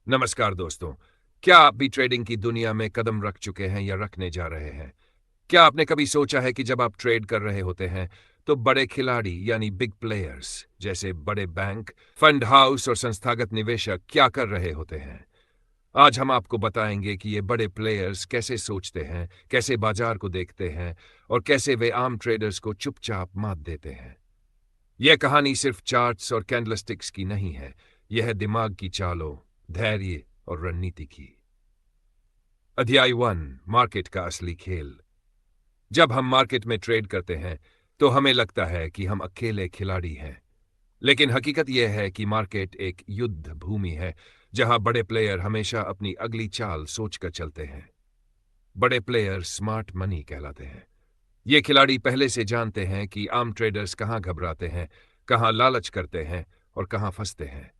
नमस्कार दोस्तों। क्या आप भी ट्रेडिंग की दुनिया में कदम रख चुके हैं या रखने जा रहे हैं? क्या आपने कभी सोचा है कि जब आप ट्रेड कर रहे होते हैं तो बड़े खिलाड़ी यानी बिग प्लेयर्स जैसे बड़े बैंक, फंड हाउस और संस्थागत निवेशक क्या कर रहे होते हैं? आज हम आपको बताएंगे कि ये बड़े प्लेयर्स कैसे सोचते हैं, कैसे बाजार को देखते हैं और कैसे वे आम ट्रेडर्स को चुपचाप मात देते हैं। यह कहानी सिर्फ चार्ट्स और कैंडलस्टिक्स की नहीं है, यह है दिमाग की चालों, धैर्य और रणनीति की। अध्याय 1, मार्केट का असली खेल। जब हम मार्केट में ट्रेड करते हैं तो हमें लगता है कि हम अकेले खिलाड़ी हैं, लेकिन हकीकत यह है कि मार्केट एक युद्ध भूमि है जहां बड़े प्लेयर हमेशा अपनी अगली चाल सोचकर चलते हैं। बड़े प्लेयर स्मार्ट मनी कहलाते हैं। ये खिलाड़ी पहले से जानते हैं कि आम ट्रेडर्स कहां घबराते हैं, कहां लालच करते हैं और कहां फंसते हैं।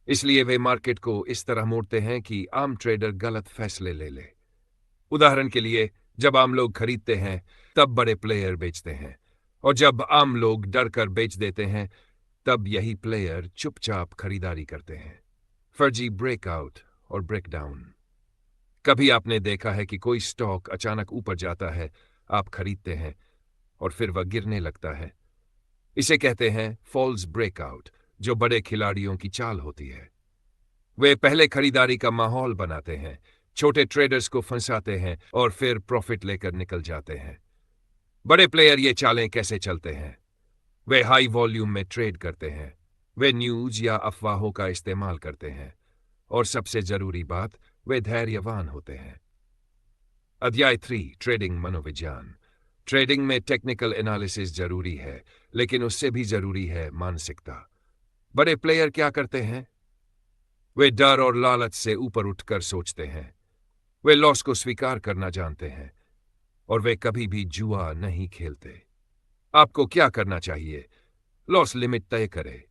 इसलिए वे मार्केट को इस तरह मोड़ते हैं कि आम ट्रेडर गलत फैसले ले ले। उदाहरण के लिए, जब आम लोग खरीदते हैं तब बड़े प्लेयर बेचते हैं, और जब आम लोग डर कर बेच देते हैं तब यही प्लेयर चुपचाप खरीदारी करते हैं। फर्जी ब्रेकआउट और ब्रेकडाउन। कभी आपने देखा है कि कोई स्टॉक अचानक ऊपर जाता है, आप खरीदते हैं और फिर वह गिरने लगता है। इसे कहते हैं फॉल्स ब्रेकआउट, जो बड़े खिलाड़ियों की चाल होती है। वे पहले खरीदारी का माहौल बनाते हैं, छोटे ट्रेडर्स को फंसाते हैं और फिर प्रॉफिट लेकर निकल जाते हैं। बड़े प्लेयर ये चालें कैसे चलते हैं? वे हाई वॉल्यूम में ट्रेड करते हैं, वे न्यूज या अफवाहों का इस्तेमाल करते हैं, और सबसे जरूरी बात, वे धैर्यवान होते हैं। अध्याय 3, ट्रेडिंग मनोविज्ञान। ट्रेडिंग में टेक्निकल एनालिसिस जरूरी है, लेकिन उससे भी जरूरी है मानसिकता। बड़े प्लेयर क्या करते हैं? वे डर और लालच से ऊपर उठकर सोचते हैं। वे लॉस को स्वीकार करना जानते हैं, और वे कभी भी जुआ नहीं खेलते। आपको क्या करना चाहिए? लॉस लिमिट तय करें।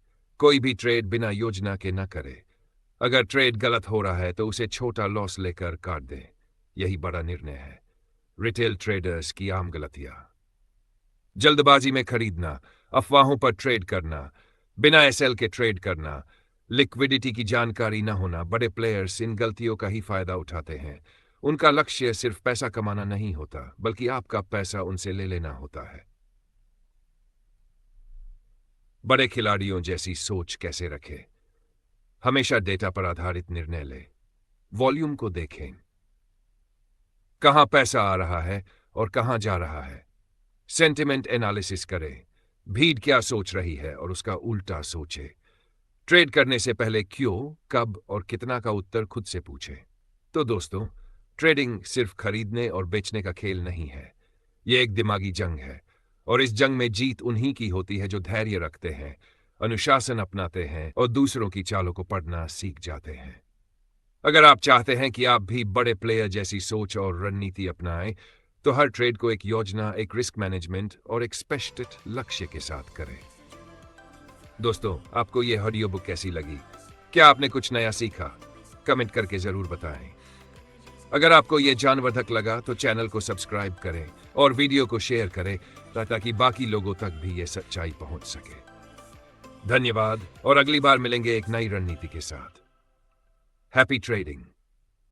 कोई भी ट्रेड बिना योजना के न करे। अगर ट्रेड गलत हो रहा है तो उसे छोटा लॉस लेकर काट दें। यही बड़ा निर्णय है। रिटेल ट्रेडर्स की आम गलतियां: जल्दबाजी में खरीदना, अफवाहों पर ट्रेड करना, बिना एसएल के ट्रेड करना, लिक्विडिटी की जानकारी न होना। बड़े प्लेयर्स इन गलतियों का ही फायदा उठाते हैं। उनका लक्ष्य सिर्फ पैसा कमाना नहीं होता, बल्कि आपका पैसा उनसे ले लेना होता है। बड़े खिलाड़ियों जैसी सोच कैसे रखें? हमेशा डेटा पर आधारित निर्णय लें। वॉल्यूम को देखें, कहां पैसा आ रहा है और कहां जा रहा है। सेंटिमेंट एनालिसिस करें, भीड़ क्या सोच रही है और उसका उल्टा सोचें। ट्रेड करने से पहले क्यों, कब और कितना का उत्तर खुद से पूछें। तो दोस्तों, ट्रेडिंग सिर्फ खरीदने और बेचने का खेल नहीं है। यह एक दिमागी जंग है, और इस जंग में जीत उन्हीं की होती है जो धैर्य रखते हैं, अनुशासन अपनाते हैं और दूसरों की चालों को पढ़ना सीख जाते हैं। अगर आप चाहते हैं कि आप भी बड़े प्लेयर जैसी सोच और रणनीति अपनाएं, तो हर ट्रेड को एक योजना, एक रिस्क मैनेजमेंट और एक स्पष्ट लक्ष्य के साथ करें। दोस्तों, आपको यह ऑडियो बुक कैसी लगी? क्या आपने कुछ नया सीखा? कमेंट करके जरूर बताएं। अगर आपको यह ज्ञानवर्धक लगा तो चैनल को सब्सक्राइब करें और वीडियो को शेयर करें, ताकि बाकी लोगों तक भी यह सच्चाई पहुंच सके। धन्यवाद, और अगली बार मिलेंगे एक नई रणनीति के साथ। Happy trading.